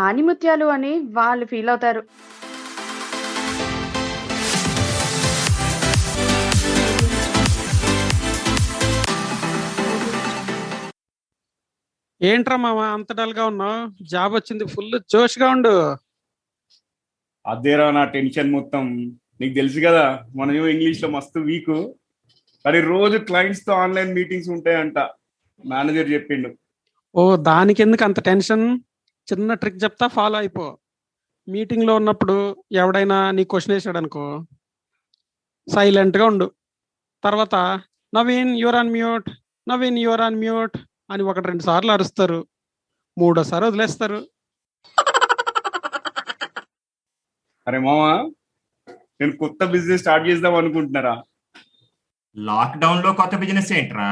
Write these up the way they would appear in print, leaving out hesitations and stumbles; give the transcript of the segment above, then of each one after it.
ఆణిముత్యాలు అని వాళ్ళు ఫీలవుతారు. ఏంట్రా మామ అంత డల్గా ఉన్నావు? జాబ్ వచ్చింది, ఫుల్ జోష్గా ఉండు. అదేరా నా టెన్షన్ మొత్తం. నీకు తెలుసు కదా, మనం ఇంగ్లీష్ లో మస్తు వీక్. కానీ రోజు క్లయింట్స్ తో ఆన్లైన్ మీటింగ్స్ ఉంటాయంట, మేనేజర్ చెప్పిండు. ఓ దానికి ఎందుకు అంత టెన్షన్? చిన్న ట్రిక్ చెప్తా, ఫాలో అయిపో. మీటింగ్ లో ఉన్నప్పుడు ఎవడైనా నీ క్వశ్చన్ వేసాడు అనుకో, సైలెంట్ గా ఉండు. తర్వాత Naveen your on mute, Naveen your on mute అని 1-2 సార్లు అరుస్తారు. మూడోసారి వదిలేస్తారు. అరే మామా, నేను కొత్త బిజినెస్ స్టార్ట్ చేద్దాం అనుకుంటున్నారా? లాక్డౌన్ లో కొత్త బిజినెస్ ఏంట్రా,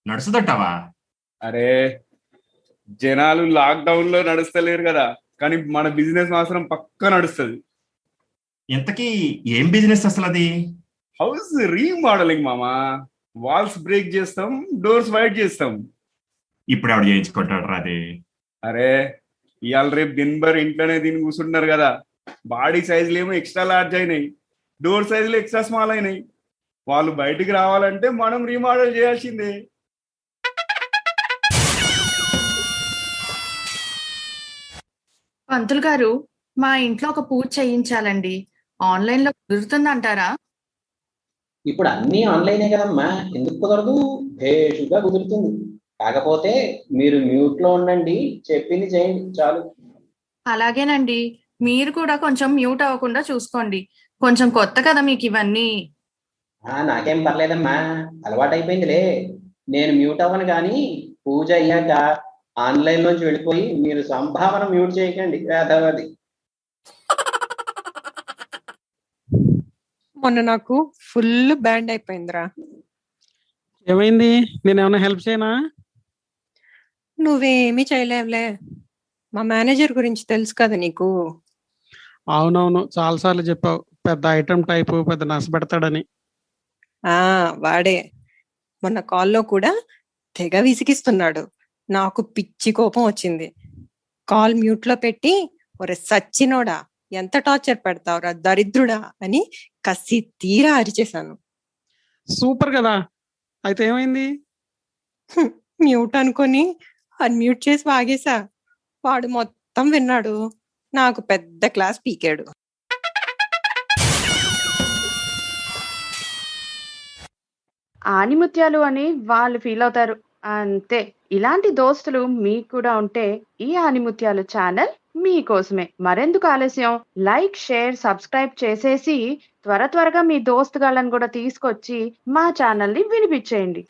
నడుస్తుందంటావా? అరే, జనాలు లాక్డౌన్ లో నడుస్తలేరు కదా, కానీ మన బిజినెస్ మాత్రం పక్కా నడుస్తుంది. ఇంతకీ ఏం బిజినెస్ అసలు అది? హౌస్ రీమోడలింగ్ మామా. వాల్స్ బ్రేక్ చేస్తాం, డోర్స్ వైట్ చేస్తాం. ఇప్పుడు ఎవడు చేయించుకుంటాడు అది? అరే, ఇవాళ రేపు దినభర్ ఇంట్లోనే దీన్ని కూర్చుంటున్నారు కదా. బాడీ సైజులు ఏమో ఎక్స్ట్రా లార్జ్ అయినాయి, డోర్ సైజులు ఎక్స్ట్రా స్మాల్ అయినాయి. వాళ్ళు బయటికి రావాలంటే మనం రీమోడల్ చేయాల్సిందే. పంతులు గారు, మా ఇంట్లో ఒక పూజ చేయించాలండి. ఆన్లైన్ లో కుదురుతుందంటారా? ఇప్పుడు అన్నీ ఆన్లైనే కదమ్మా, ఎందుకు కుదరదు? భేషుగా కుదురుతుంది. కాకపోతే మీరు మ్యూట్ లో ఉండండి, చెప్పింది చేయండి చాలు. అలాగేనండి, మీరు కూడా కొంచెం మ్యూట్ అవ్వకుండా చూసుకోండి. కొంచెం కొత్త కదా మీకు ఇవన్నీ. నాకేం పర్లేదమ్మా, అలవాటైపోయిందిలే. నేను మ్యూట్ అవ్వను, కానీ పూజ అయ్యాక ఆన్లైన్ లోంచి వెళ్ళిపోయి మీరు సంభావన మ్యూట్ చేయకండి, వేదవది. మొన్న నాకు ఫుల్ బ్యాండ్ అయిపోయిందిరా. ఏమైంది? నేను ఏమైనా హెల్ప్ చేయనా? నువ్వేమీ చేయలేవులే. మా మేనేజర్ గురించి తెలుసు కదా నీకు. అవునవును, చాలాసార్లు చెప్పావు, పెద్ద ఐటమ్ టైపు, పెద్ద నష్టపెడతాడని. వాడే. మొన్న కాల్లో కూడా తెగ విసిగిస్తున్నాడు. నాకు పిచ్చి కోపం వచ్చింది. కాల్ మ్యూట్ లో పెట్టి, ఒరే సచ్చినోడా, ఎంత టార్చర్ పెడతావురా దరిద్రుడా అని కసి తీరా అరిచేశాను. సూపర్ కదా, అయితే ఏమైంది? మ్యూట్ అనుకొని అన్మ్యూట్ చేసి వాగేశా. వాడు మొత్తం విన్నాడు, నాకు పెద్ద క్లాస్ పీకాడు. ఆణిముత్యాలు అని వాళ్ళు ఫీలవుతారు. అంతే. ఇలాంటి దోస్తులు మీకు కూడా ఉంటే ఈ ఆణిముత్యాలు ఛానల్ మీకోసమే. మరెందుకు ఆలస్యం? లైక్, షేర్, సబ్స్క్రైబ్ చేసేసి త్వరగా మీ దోస్తుగాళ్ళని కూడా తీసుకొచ్చి మా ఛానల్ని వినిపించేయండి.